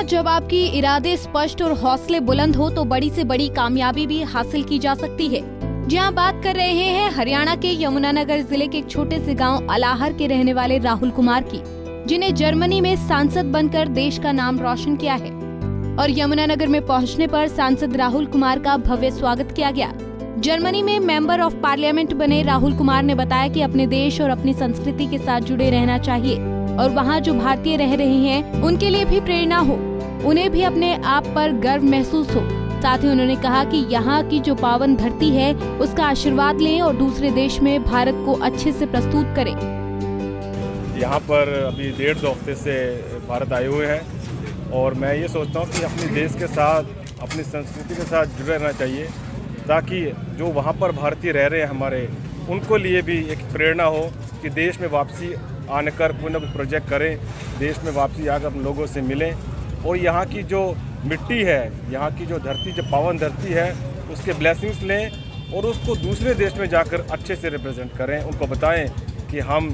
जब आपकी इरादे स्पष्ट और हौसले बुलंद हो तो बड़ी से बड़ी कामयाबी भी हासिल की जा सकती है। जहां बात कर रहे हैं हरियाणा के यमुनानगर जिले के एक छोटे से गांव अलाहर के रहने वाले राहुल कुमार की, जिन्हें जर्मनी में सांसद बनकर देश का नाम रोशन किया है। और यमुनानगर में पहुंचने पर सांसद राहुल कुमार का भव्य स्वागत किया गया। जर्मनी में मेंबर ऑफ पार्लियामेंट बने राहुल कुमार ने बताया कि अपने देश और अपनी संस्कृति के साथ जुड़े रहना चाहिए और वहाँ जो भारतीय रह रहे हैं उनके लिए भी प्रेरणा हो, उन्हें भी अपने आप पर गर्व महसूस हो। साथ ही उन्होंने कहा कि यहाँ की जो पावन धरती है उसका आशीर्वाद लें और दूसरे देश में भारत को अच्छे से प्रस्तुत करें। यहाँ पर अभी 1.5-2 हफ्ते से भारत आए हुए हैं और मैं ये सोचता हूँ कि अपने देश के साथ, अपनी संस्कृति के साथ जुड़े रहना चाहिए, ताकि जो वहाँ पर भारतीय रह रहे हैं हमारे, उनको लिए भी एक प्रेरणा हो कि देश में वापसी आने कर कोई ना कोई प्रोजेक्ट करें, देश में वापसी आकर अपने लोगों से मिलें और यहाँ की जो मिट्टी है, यहाँ की जो धरती, जो पावन धरती है, उसके ब्लेसिंग्स लें और उसको दूसरे देश में जाकर अच्छे से रिप्रेजेंट करें। उनको बताएं कि हम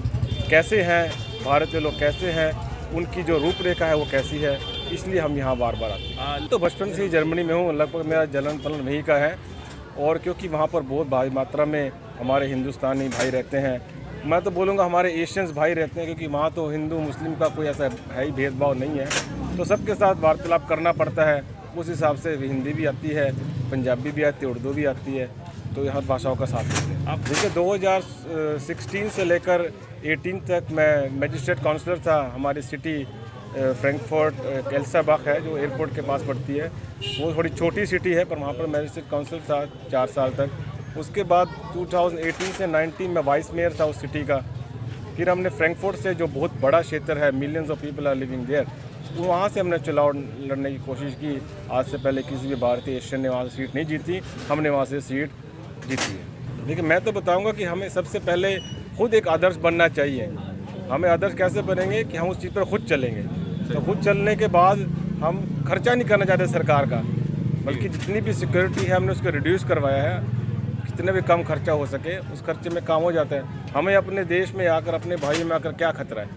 कैसे हैं, भारतीय लोग कैसे हैं, उनकी जो रूपरेखा है वो कैसी है। इसलिए हम यहाँ बार बार आते हैं। तो बचपन से ही जर्मनी में हूँ, लगभग मेरा जलन पलन वहीं का है और क्योंकि वहाँ पर बहुत भारी मात्रा में हमारे हिंदुस्तानी भाई रहते हैं, मैं तो बोलूँगा हमारे एशियंस भाई रहते हैं, क्योंकि वहाँ तो हिंदू मुस्लिम का कोई ऐसा है ही भेदभाव नहीं है, तो सबके साथ वार्तालाप करना पड़ता है। उस हिसाब से हिंदी भी आती है, पंजाबी भी आती है, उर्दू भी आती है, तो यहाँ भाषाओं का साथ देते हैं। अब देखिए 2016 से लेकर 18 तक मैं मजिस्ट्रेट काउंसलर था। हमारी सिटी फ्रैंकफर्ट एल्साबाख है जो एयरपोर्ट के पास पड़ती है, वो थोड़ी छोटी सिटी है, पर वहाँ पर मजिस्ट्रेट काउंसलर था 4 साल तक। उसके बाद 2018 से 19 में वाइस मेयर था उस सिटी का। फिर हमने फ्रैंकफर्ट से, जो बहुत बड़ा क्षेत्र है, millions of people are living there, वहाँ से हमने चुनाव लड़ने की कोशिश की। आज से पहले किसी भी भारतीय एशियन ने वहाँ से सीट नहीं जीती, हमने वहाँ से सीट जीती है। लेकिन मैं तो बताऊँगा कि हमें सबसे पहले खुद एक आदर्श बनना चाहिए। हमें आदर्श कैसे बनेंगे कि हम उस चीज़ पर खुद चलेंगे। तो खुद चलने के बाद हम खर्चा नहीं करना चाहते सरकार का, बल्कि जितनी भी सिक्योरिटी है हमने उसको रिड्यूस करवाया है, जितने भी कम खर्चा हो सके उस खर्चे में काम हो जाता है। हमें अपने देश में आकर, अपने भाई में आकर क्या खतरा है,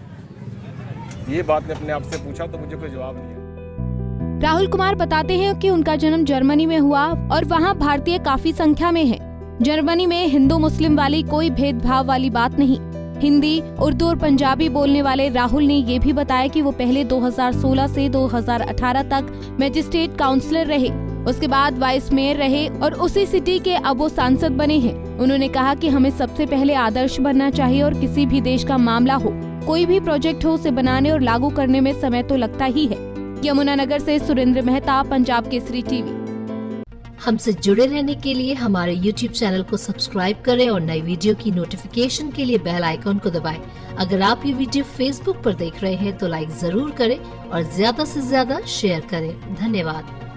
ये बात ने अपने आप से पूछा तो मुझे कोई जवाब नहीं है। राहुल कुमार बताते हैं कि उनका जन्म जर्मनी में हुआ और वहाँ भारतीय काफी संख्या में है। जर्मनी में हिंदू मुस्लिम वाली कोई भेदभाव वाली बात नहीं। हिंदी, उर्दू और पंजाबी बोलने वाले राहुल ने ये भी बताया कि वो पहले 2016 से 2018 तक मजिस्ट्रेट काउंसलर रहे, उसके बाद वाइस मेयर रहे और उसी सिटी के अब वो सांसद बने हैं। उन्होंने कहा कि हमें सबसे पहले आदर्श बनना चाहिए और किसी भी देश का मामला हो, कोई भी प्रोजेक्ट हो, उसे बनाने और लागू करने में समय तो लगता ही है। यमुनानगर से सुरेंद्र मेहता, पंजाब केसरी टीवी। हमसे जुड़े रहने के लिए हमारे YouTube चैनल को सब्सक्राइब करें और नई वीडियो की नोटिफिकेशन के लिए बेल आइकॉन को दबाएं। अगर आप ये वीडियो Facebook पर देख रहे हैं तो लाइक जरूर करें और ज्यादा से ज्यादा शेयर करें। धन्यवाद।